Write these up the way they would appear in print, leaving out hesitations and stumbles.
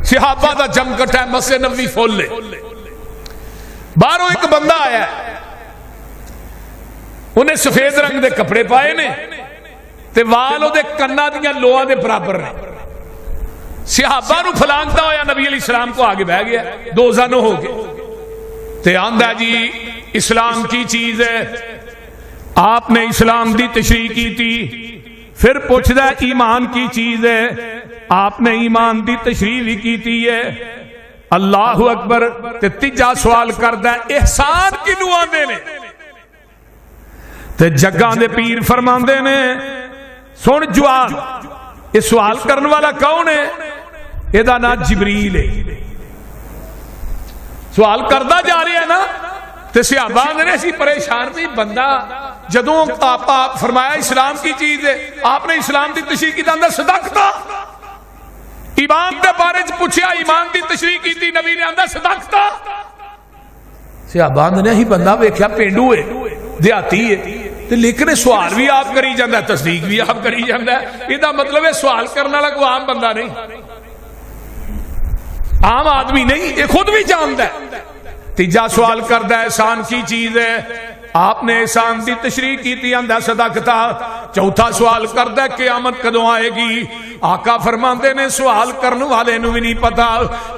صحابہ دا جم کٹا ہے، مسجد نبوی فل ہے. باہروں ایک بندہ آیا ہے، انہیں سفید رنگ دے کپڑے پائے نے تے وال او دے کنا دیاں لوہاں دے برابر نے. صحابہ نو پھلانگتا ہویا نبی علیہ السلام کو آگے بہ گیا، دو زنوں ہو گئے تے آندہ جی اسلام کی چیز ہے، آپ نے اسلام دی تشریح کی تھی. پھر پوچھدا ایمان کی چیز ہے، آپ نے ایمان دی تشریح بھی کی تھی ہے. اللہ اکبر. تے تیجا سوال کردا احسان کینو آندے نے؟ تے جگاں دے پیر فرماندے نے سن جواب، یہ سوال کرنے والا کون ہے؟ یہ دا نام جبریل ہے. سوال کردہ جا رہے ہیں نا تے صحابہ نے اسی پریشان بھی بندہ جدوں آپ فرمایا اسلام کی چیز ہے، آپ نے اسلام دی تشریح کی اندر صدقتا. ایمان دے بارے پوچھیا، ایمان دی تشریح کی تھی، نبی نے اندر صدقتا. صحابہ نے ہی بندہ ویکھیا پینڈو ہے، دیہاتی ہے، لیکن سوال بھی آپ کری جاندہ ہے، تصدیق بھی آپ کری جاندہ ہے. یہ مطلب ہے سوال کرنا لگا وہ عام بندہ نہیں، عام آدمی نہیں، یہ خود بھی جانتا ہے. تیجا سوال کردہ احسان کی چیز ہے، آپ نے احسان دی تشریح کی تھی، اندھا صدقتا. چوتھا سوال کردہ قیامت کدوں آئے گی؟ آقا فرماندے نے سوال کرنے والے نو بھی نہیں پتا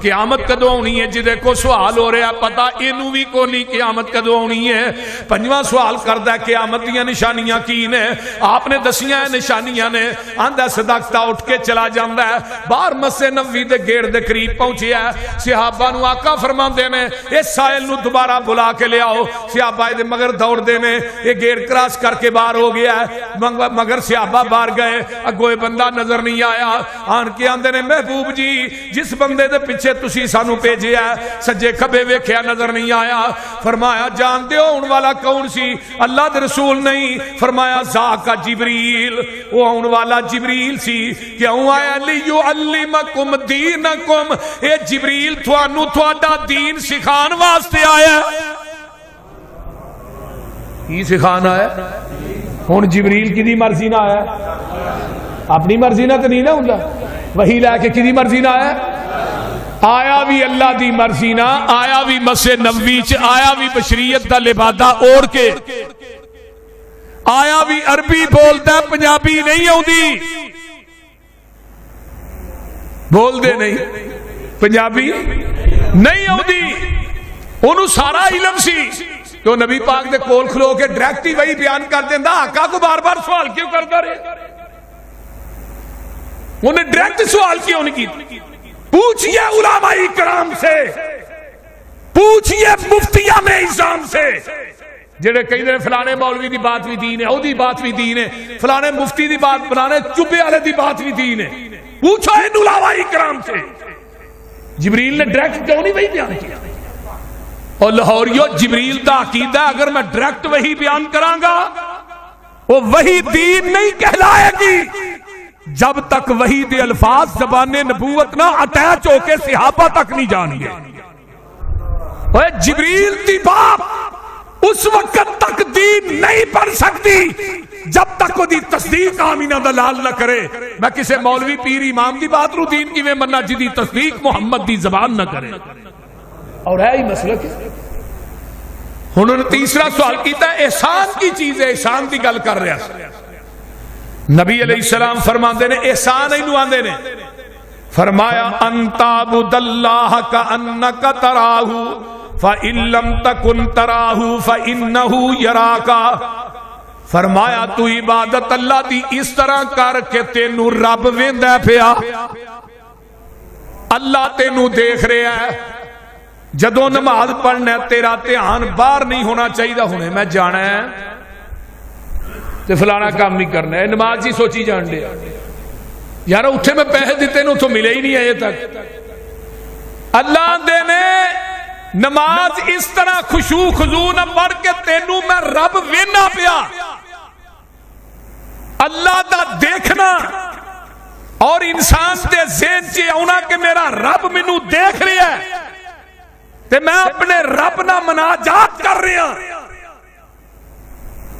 قیامت کدوں ہونی ہے، جدے کو سوال ہو رہا پتا اینو بھی کو نہیں قیامت کدوں ہونی ہے. پنجواں سوال کردہ قیامت دیاں نشانیاں کی نے؟ آپ نے دسیاں نشانیاں نے. آندھا صدقتا. اٹھ کے چلا جاندہ ہے، باہر مسجد نبوی دے گیڑ دے قریب پہنچے ہے. صحابہ نو آقا فرماندے نے اس سائل نو دوبارہ بلا کے لے آؤ. صحابہ دے مگر دوڑ دے نے، یہ گیڑ کراس کر کے باہر ہو گیا ہے، مگر صحابہ باہر گئے، اگوئے بندہ نظر نہیں آیا. آن کے آندے نے محبوب جی جس بندے دے پیچھے تسی سانو بھیجے ہے سجے کھبے ویکھیا نظر نہیں آیا. فرمایا جان دیو اون والا کون سی؟ اللہ دے رسول نہیں. فرمایا ذاک جبریل، وہ اون والا جبریل سی. کیوں آیا؟ لیعلمکم دینکم، اے جبریل تھانو تھوڑا دین سکھان واسطے آیا. کی سکھانا ہے؟ ہن جبریل کی دی مرضی نہ آیا، اپنی مرضی نہ تو نہیں نہ ہوندا. وہی لے کے کدی مرضی نہ آیا؟ آیا بھی اللہ دی مرضی نہ، آیا بھی مسجد نبوی چ، آیا بھی بشریت دا لبادہ اوڑ کے، آیا بھی عربی بولدا ہے، پنجابی نہیں آوندی، بول دے نہیں پنجابی نہیں آوندی. انہوں سارا علم سی تو نبی پاک دے کول کھلو کے ڈائریکٹ ہی وہی بیان کر دیندا. آقا کو بار بار سوال کیوں کرتا رہے؟ انہیں ڈائریکٹ سوال کیوں نہیں کی؟ پوچھئے علماء کرام سے، پوچھئے مفتیان اعظام سے، جڑے کئی دن فلانے مولوی دی بات بھی دین ہے، او دی بات بھی دین ہے، فلانے مفتی دی بات، فلانے چبے والے دی بات بھی دین ہے. پوچھو ان علماء کرام سے. جبریل نے ڈائریکٹ کیوں نہیں وہی بیان کیا؟ اور لاہوریو جبریل دا عقیدہ اگر میں ڈائریکٹ وہی بیان کرانگا وہ وہی دین نہیں کہلائے گی جب تک وہی دے الفاظ زبان نبوت نہ اٹیچ ہو کے صحابہ تک نہیں جان گے. جبریل دی باپ اس وقت تک دین نہیں پڑھ سکتی جب تک وہ دی تصدیق آمینہ دلال نہ کرے. میں کسے مولوی پیر امام دی بات رو دین کی میں مننا جدی تصدیق محمد دی زبان نہ کرے. اور ہے ہی مسئلہ کیا؟ انہوں نے تیسرا سوال کیتا ہے احسان کی چیز ہے، احسان دی گل کر رہا. نبی علیہ السلام فرماندے نے احسان ہی نو آندے نے. فرمایا انتا عبد اللہ کا انک تراہ فَإِن لَمْ تَكُنْ تَرَاهُ فَإِنَّهُ يَرَاكَ. فرمایا تو عبادت اللہ دی اس طرح کر کے تینو رب ویندا پیا، اللہ تینو دیکھ رہا ہے. جدوں نماز پڑھنا تیرا دھیان باہر نہیں ہونا چاہیے، ہونے میں جانا ہے تے فلانا کام نہیں کرنا ہے، نماز ہی سوچی جان دے یار اٹھے میں پیسے دیتے نے تو ملے ہی نہیں آئے تک. اللہ دے نے نماز اس طرح خشوع خضوع نہ پڑھ کے تینو میں رب وینا پیا. اللہ دا دیکھنا اور انسان دے ذہن چ آنا کہ میرا رب مینوں دیکھ رہا ہے تے میں اپنے رب نہ مناجات کر رہا.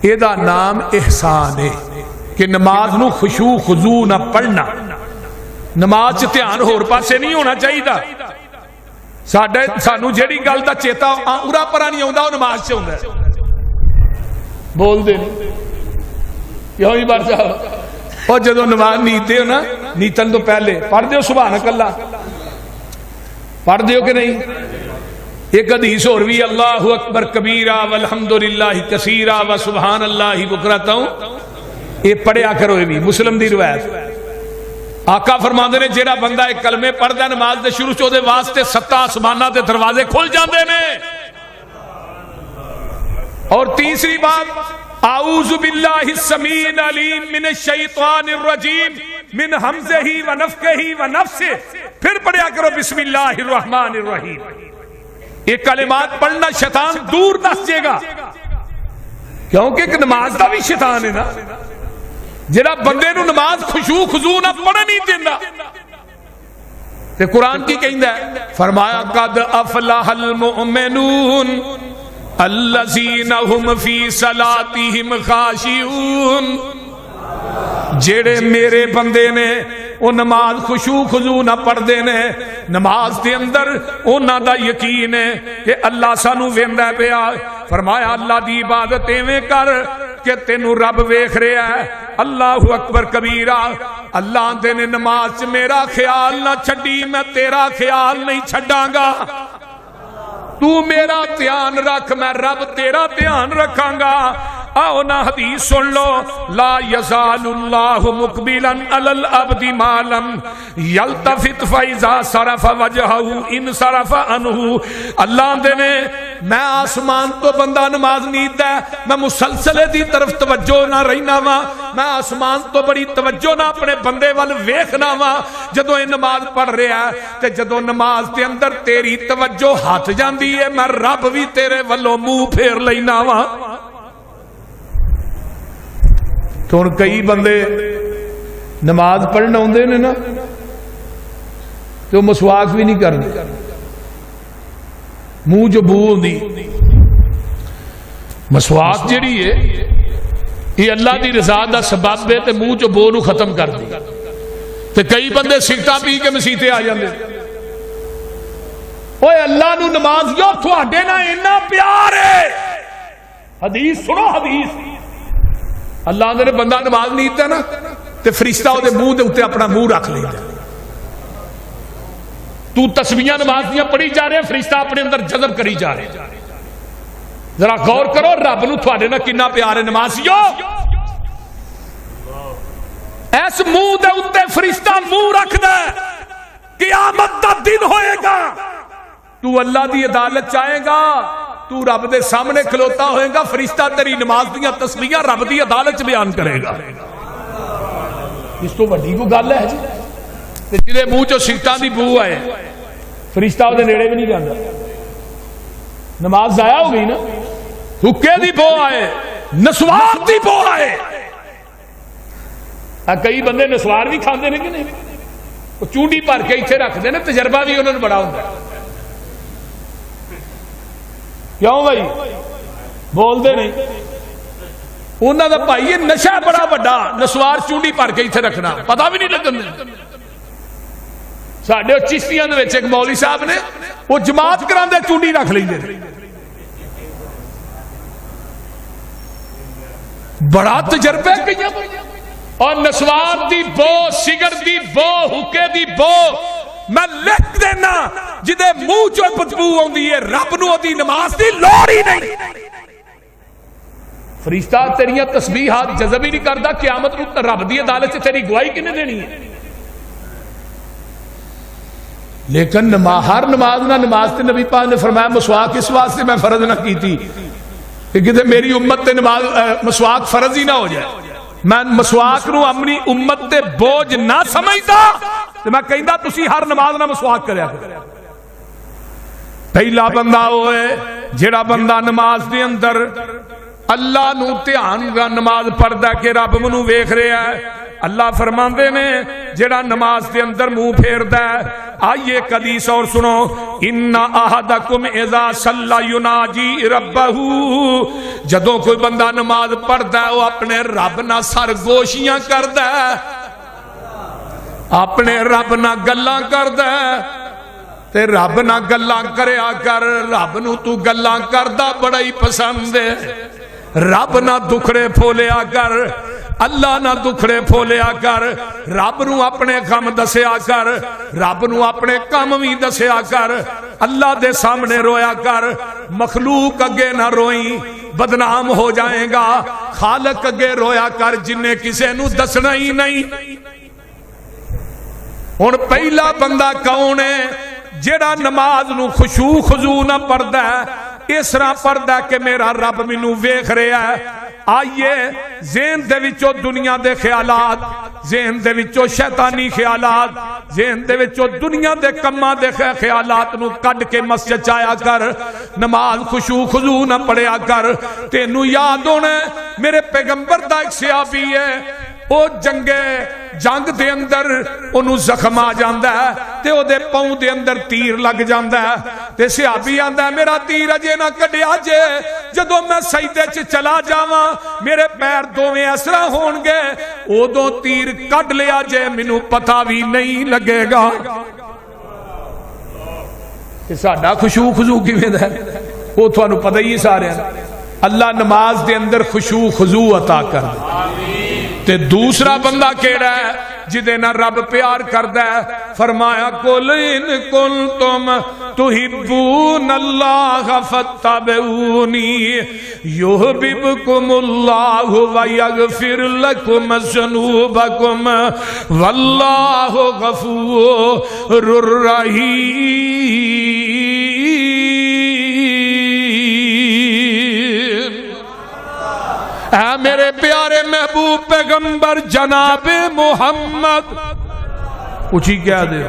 یہ دا نام احسان ہے کہ نماز نو خشوع خضوع نہ پڑھنا، نماز دھیان ہور پاسے نہیں ہونا چاہیے. سانو جیڑی گل دا چیتا اورا پرا نہیں آتا وہ نماز چ ہوندا ہے. بول دے کیوں ہی بار صاحب اور جدو نماز نیتے ہو نا نیتن تو پہلے پڑھ دیو سبحانک اللہ پڑھ دیو کہ نہیں. ایک حدیث اور بھی اللہ اکبر کبیرہ والحمدللہ کثیرہ وسبحان اللہ بکرۃ یہ پڑھیا کرو. یہ بھی مسلم دی روایت. آقا فرماندے نے جیڑا بندہ ایک کلمے پڑھدا نماز دے شروع چ دے واسطے 7 آسماناں دے دروازے کھل جاندے نے. اور تیسری بات اعوذ باللہ السمیع العلیم من الشیطان الرجیم من ہمزہ ونفخہ ونفثہ. پھر پڑھیا کرو بسم اللہ الرحمن الرحیم. یہ کلمات پڑھنا شیطان دور نس جائے گا کیونکہ ایک نماز کا بھی شیطان ہے نا جڑا بندے نو نماز خشوع خضوع نہ پڑھ نہیں دیندا. تے قرآن کی کہندا ہے فرمایا قد افلح المؤمنون الذین هم فی صلاتهم خاشعون. جڑے میرے بندے نے وہ نماز خشوع خضوع نہ پڑھتے نے نماز کے اندر انہاں دا یقین ہے کہ اللہ سانو ویندا پیا. فرمایا اللہ دی عبادت ایویں کر کہ تینوں رب ویکھ رہا ہے. اللہ اکبر کبیرہ. اللہ دے نے نماز چ میرا خیال نہ چھڈی میں تیرا خیال نہیں چھڈاں گا. تو میرا دھیان رکھ میں رب تیرا دھیان رکھاں گا. آؤ نا حدیث سن لو لا یزال اللہ مقبلا علی العبد ما لم یلتفت فاذا صرف وجهه انصرف عنه. اللہ دے نے میں آسمان تو بندہ نماز نیتا ہے میں مسلسل دی طرف توجہ نہ رہنا وا. میں آسمان تو بڑی توجہ نہ اپنے بندے وال ویکھنا وا جدوں یہ نماز پڑھ رہا ہے. تے جدوں نماز دے اندر تیری توجہ ہٹ جاندی ہے میں رب بھی تیرے والوں منہ پھیر لینا وا. تو ہن کئی بندے نماز پڑھنا ہوندے نے نا تو مسواک بھی نہیں کرتے. منہ جو بو ہوندی مسواک جڑی ہے یہ اللہ دی رضا دا سبب ہے تے منہ جو بو نو ختم کر دی. تے کئی بندے سگٹاں پی کے مسیتے آ جاندے. اوے اللہ نو نماز یو تھوڑے نال اتنا پیار ہے. حدیث سنو حدیث. اللہ نے بندہ نماز نیتا ہے نا تے فرشتہ وہ منہ دے اوتے اپنا منہ رکھ لیندا. تو تسبیحاں نماز دیاں پڑھی جا رہے فرشتہ اپنے اندر جذب کری جا رہے. ذرا غور کرو رب نو تھوڑے نال کتنا پیار ہے نمازیو. اس منہ دے اوتے فرشتہ منہ رکھدا ہے. قیامت دا دن ہوئے گا تو اللہ دی عدالت چاہے گا تو رب دے سامنے کھلوتا ہوئے گا فرشتہ تیری نماز دیاں تسبیحاں رب دی عدالت بیان کرے گا. اس تو بڑی کو گل ہے جی. تے جدے منہ چوں سگٹاں دی بو آئے فرشتہ وہ نیڑے بھی نہیں جاندا. نماز ضائع ہو گئی نا. حکے دی بو آئے نسوار دی بو آئے. کئی بندے نسوار بھی کھاندے نے کہ نہیں وہ چونڈی بھر کے اتنے رکھتے ہیں تجربہ بھی انہوں نے بڑا ہوتا ہے. کیوں بھائی بول دے نہیں انہوں دا بھائی یہ نشہ بڑا بڑا نسوار چونڈی بھر کے اتنے رکھنا پتہ بھی نہیں لگن. ساڈے چشتیاں دے وچ ایک مولوی صاحب نے وہ جماعت کراندے چونڈی رکھ لیندے بڑا تجربہ کئیاں. اور نسوار دی بو سگر دی بو حکے دی بو میں لکھ دینا جدے منہ چوں بدبو آندی ہے رب نو دی نماز دی لوڑ ہی نہیں. فرشتہ تیریاں تسبیحات جذب ہی نہیں کردا. قیامت نو رب دی عدالت سے تیری گواہی کنے دینی ہے. لیکن ہر نماز نہ نماز تے نبی پاک نے فرمایا مسواک اس واسطے میں فرض نہ کی تھی کہ کدے میری امت تے نماز مسواک فرض ہی نہ ہو جائے. میں مسواک نو اپنی امت تے بوجھ نہ سمجھدا تے میں کہندا تسی ہر نماز نہ مسواک کریا کرو. پہلا بندہ ہوئے جڑا بندہ نماز دے اندر اللہ نو دھیان دا نماز پڑھدا کہ رب منو ویکھ رہا ہے. اللہ فرماندے نے جڑا نماز دے اندر منہ پھیردا ہے. آئیے ایک حدیث اور سنو ان احدکم اذا صلی یناجی ربہ. جدوں کوئی بندہ نماز پڑھدا ہے وہ اپنے رب نال سرگوشیاں کردا ہے. اپنے رب نال گلاں کردا تے رب نال گلاں کریا کر. رب نو تو گلاں کردا بڑا ہی پسند ہے. رب نال دکھڑے پھولیا کر, اللہ نہ دکھڑے پھولیا کر. رب نو اپنے کم دسیا کر, رب نو اپنے کم بھی دسیا کر. اللہ دے سامنے رویا کر, مخلوق اگے نہ روئی, بدنام ہو جائے گا. خالق اگے رویا کر جنہیں کسے نو دسنا ہی نہیں. ہن پہلا بندہ کون ہے جیڑا نماز نو خشوع خضوع نہ پڑھدا ہے, اس طرح پڑھدا کہ میرا رب مینوں ویکھ رہا ہے. آئیے ذہن دے وچوں دنیا دے خیالات, ذہن دے وچوں شیطانی خیالات, ذہن دے وچوں دنیا دے کماں دے خیالات نو کڈ کے مسجد چایا کر. نماز خشوع خضوع نہ پڑھیا کر. تینوں یاد ہونا میرے پیغمبر دا ایک صحابی ہے, او جنگ دے اندر انہوں زخم آ جاندا ہے تے او دے پاؤں دے اندر تیر لگ جاندا ہے. تے صحابی آندا ہے میرا تیر اجے نہ کڈیا جے, جدوں میں سجدے چ چلا جاواں میرے پیر دوویں اس طرح ہون گے, اودوں تیر کڈ لیا جے مینوں پتہ بھی نہیں لگے گا. کہ ساڈا خشوع خضوع کیویں دا ہے وہ تھانوں پتہ ہی سارے. اللہ نماز دے اندر خشوع خضوع عطا کر دے. تے دوسرا بندہ کیڑا ہے جدے نہ رب پیار کردا ہے. فرمایا قل ان کنتم تحبون اللہ فاتبعونی یحببکم اللہ ویغفر لکم ذنوبکم واللہ غفور رحیم. اے میرے پیارے محبوب پیغمبر جناب محمد اچھی کیا دے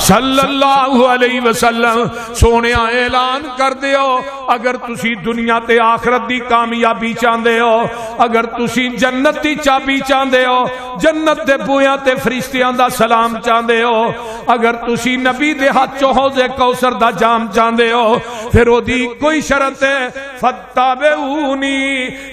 صلی اللہ علیہ وسلم سونے اعلان کر دیو, اگر تسی دنیا تے آخرت دی کامیابی چاہندے ہو, اگر تسی جنت دی چابی چاہندے ہو, جنت دے بویاں تے فرشتیاں دا سلام چاہندے ہو, اگر تسی نبی دے ہاتھ چوں حوض کوثر دا جام چاہندے ہو, پھر او دی کوئی شرط ہے فتابعونی,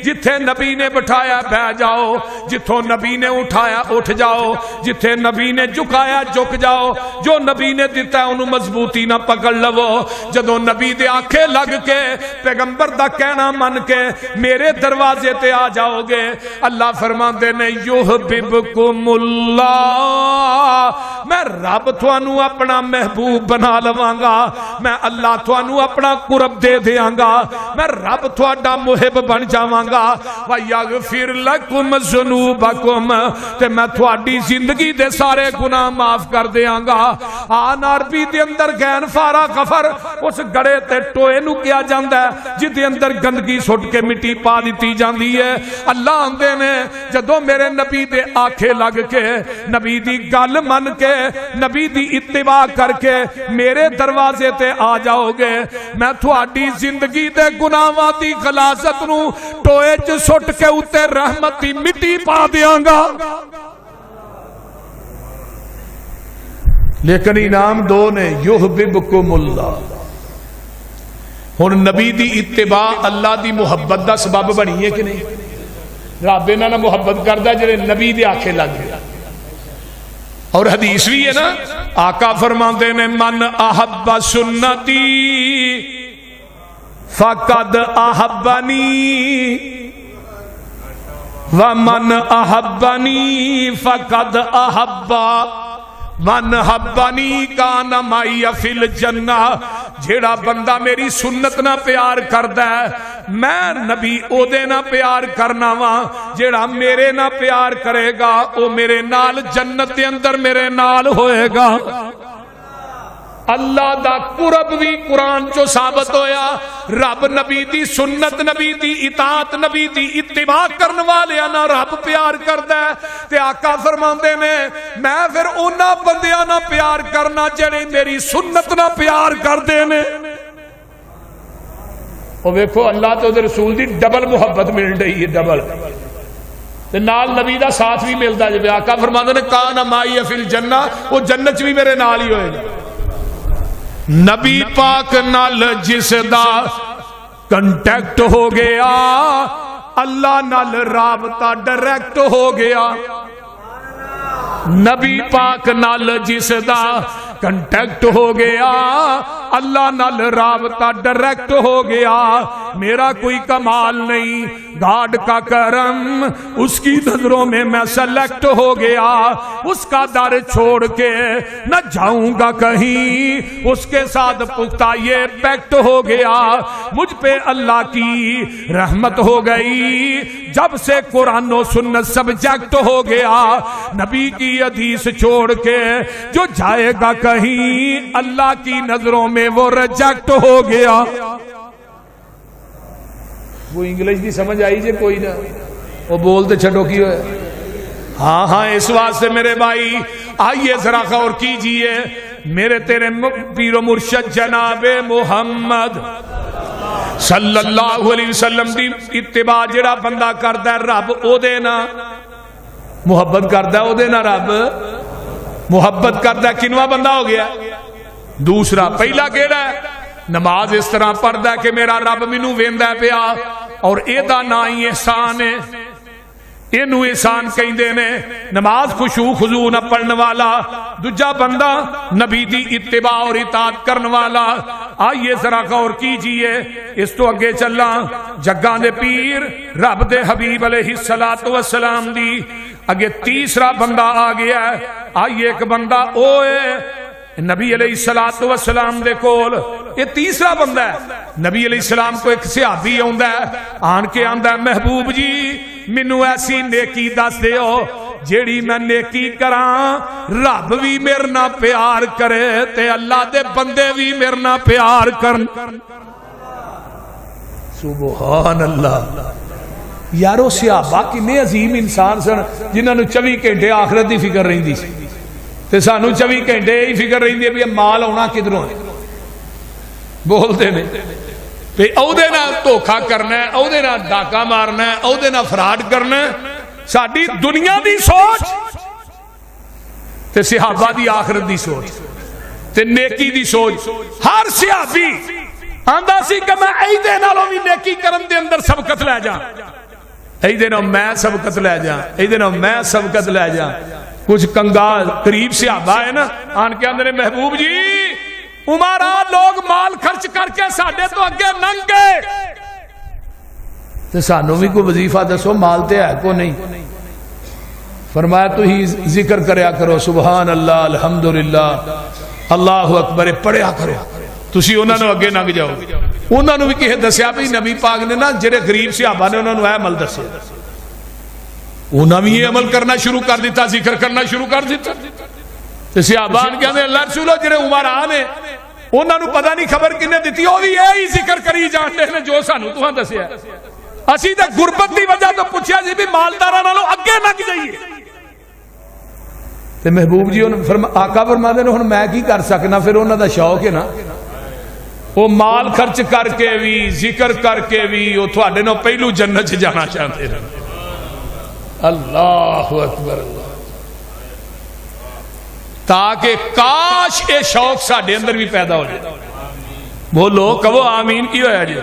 جتھے نبی نے بٹھایا بہ جاؤ, جتھوں نبی نے اٹھایا اٹھ جاؤ, جتھے نبی نے جھکایا جھک جاؤ, جو نبی نے دیتا ہے انہوں مضبوطی نہ پکڑ لو. جدوں نبی دے آنکھیں لگ کے پیغمبر دا کہنا من کے میرے دروازے تے آ جاؤ گے, اللہ فرماندے نے یحببکم اللہ, میں رب تھانوں اپنا محبوب بنا لواں گا, میں اللہ تھانوں اپنا قرب دے دیاں گا, میں رب تھوڑا محب بن جاواں گا. وَيَغْفِرْ لَكُمْ ذُنُوبَكُمْ, تے میں تھوڑی زندگی دے سارے گناہ معاف کر دیاں گا. آن عربی دے اندر غین فارا غفر اس گڑے تے ٹوئے نو کیا جاندہ ہے جدے اندر گندگی سٹ کے مٹی پا دیتی جاندی ہے. اللہ آندے نے جدو میرے نبی دے آنکھیں لگ کے نبی دی گل من کے نبی دی اتباع کر کے میرے دروازے تے آ جاؤ گے, میں تھوڑی زندگی دے گناہاں دی غلاظت نو ٹوئے چ سٹ کے اتے رحمت دی مٹی پا دیاں گا. لیکن انعام دو نے یحببکم اللہ. ہن نبی دی اتباع اللہ دی محبت دا سبب بنی ہے کہ نہیں؟ رب انہاں نال محبت کردا جڑے نبی دے آنکھیں لگ گئے. اور حدیث بھی ہے نا, آقا فرماندے نے من احب سنتی فقد احبنی ومن احبنی فقد احبا من حبنی کان معی فی الجنہ. جیڑا بندہ میری سنت نہ پیار کردا ہے میں نبی او دے نہ پیار کرنا وا, جیڑا میرے نہ پیار کرے گا او میرے نال جنت دے اندر میرے نال ہوئے گا. اللہ دا قرب بھی قرآن چو ثابت ہویا. رب نبی دی سنت نبی دی اطاعت نبی دی اتباع کرن والے نا رب پیار کردا ہے. تے آقا فرماندے نے میں پھر انہاں بندیاں نہ پیار کرنا جڑے میری سنت نہ پیار کردے نے. او ویکھو اللہ تے رسول دی ڈبل محبت مل رہی ہے, ڈبل. تے نال نبی دا ساتھ بھی ملدا جے. آقا فرماندے نے کان معی فی الجنہ, او جنت بھی میرے نال ہی ہوئے گا. نبی پاک نال جس دا کنٹیکٹ ہو گیا اللہ نال رابطہ ڈائریکٹ ہو گیا. نبی پاک نال جس دا کنٹیکٹ ہو گیا اللہ نال رابطہ ڈائریکٹ ہو گیا. میرا کوئی کمال نہیں, گاڈ کا کرم, اس کی نظروں میں میں سلیکٹ ہو گیا. اس کا در چھوڑ کے نہ جاؤں گا کہیں, اس کے ساتھ پختہ یہ پیکٹ ہو گیا. مجھ پہ اللہ کی رحمت ہو گئی جب سے قرآن و سنت سبجیکٹ ہو گیا. نبی کی حدیث چھوڑ کے جو جائے گا کہیں اللہ کی نظروں میں وہ ریجیکٹ ہو گیا. وہ انگلش کی سمجھ آئی جے کوئی نہ, وہ بولتے چھٹو کی ہوئے. ہاں ہاں اس واسطے میرے بھائی آئیے ذرا غور کیجئے. میرے تیرے پیر و مرشد جناب محمد صلی اللہ علیہ وسلم دی اتباع جڑا بندہ کردا ہے رب او دے نا محبت کردا ہے, او دے نا رب محبت کردا ہے. کنواں بندہ ہو گیا دوسرا. پہلا کیڑا ہے نماز اس طرح پڑھدا ہے کہ میرا رب مینوں ویندا ہے پیا, اور اے دا نا ہی احسان ہے. اینو احسان کہندے نے نماز خشوع خضوع نہ پڑھنے والا. دوجا بندہ نبی دی اتباع اور اطاعت کرنے والا. آئیے ذرا غور کیجئے. اس تو اگے چلا جگاں دے پیر رب دے حبیب علیہ الصلوۃ والسلام دی اگے تیسرا بندہ آ گیا ہے. آئیے ایک بندہ اوے نبی علیہ الصلوۃ والسلام دے کول, یہ تیسرا بندہ ہے. نبی علیہ السلام کو ایک صحابی آندا ہے, آن کے آندا ہے محبوب جی مینوں ایسی نیکی دس دیو جیڑی میں نیکی کراں رب بھی میرے نال پیار کرے تے اللہ دے بندے بھی میرے نال پیار کرن. سبحان اللہ. یارو صحابہ کنے عظیم انسان سن جنہاں نوں 24 گھنٹے آخرت دی فکر رہندی سی, تے سانو 24 گھنٹے ہی فکر رہندی ہے بھی مال آنا کدھروں ہے. بولتے نے پہ او دے نال دھوکھا کرنا ہے, او دے نال ڈاکہ مارنا ہے, او دے نال فراڈ کرنا ہے. ساڈی دنیا دی سوچ تے صحابہ دی آخرت دی سوچ تے نیکی دی سوچ. ہر صحابی آندا سی کہ میں ایدے نالوں بھی نیکی کرن دے اندر سبقت لے جا, ایدے نال میں سبقت لے جا, ایدے نال میں سبقت لے جا. کچھ کنگال قریب صحابہ ہے نا, آن کے اندر محبوب جی عمرہ لوگ مال خرچ کر کے ساڈے تو اگے لنگ گئے, تے سانو بھی کوئی وظیفہ دسو, مال تے ہے کو نہیں. فرمایا تو ہی ذکر کریا کرو سبحان اللہ الحمدللہ اللہ اکبر پڑھیا کرو. تسی انہاں نوں اگے لنگ جاؤ. انہاں نوں بھی کہے دسیا بھی نبی پاک نے نا جڑے غریب صحابہ نے انہاں نوں اے عمل دسیا, انہاں بھی یہ عمل کرنا شروع کر دیتا, ذکر کرنا شروع کر دیتا. تے صحابہ نے کہندے اللہ رسولو جڑے عمرا نے انہاں نوں پتہ نہیں خبر کنے دتی, او بھی یہی ذکر کری جاندے نے جو سانو تہاں دسیا. اسی تے غربت دی وجہ تو پوچھیا جی بھی مالداراں نالوں اگے لگ جائیے. تے محبوب جی آقا فرماندے نے ہن میں کی کر سکنا, پھر انہاں دا شوق ہے نا, وہ مال خرچ کر کے بھی ذکر کر کے بھی وہ تھوڑے نو پہلو جنت چ جانا چاہتے ہیں. اللہ اکبر اللہ. تاکہ کاش یہ شوق ساڈے اندر بھی پیدا ہو جائے. بولو کہو آمین. کی ہویا جی؟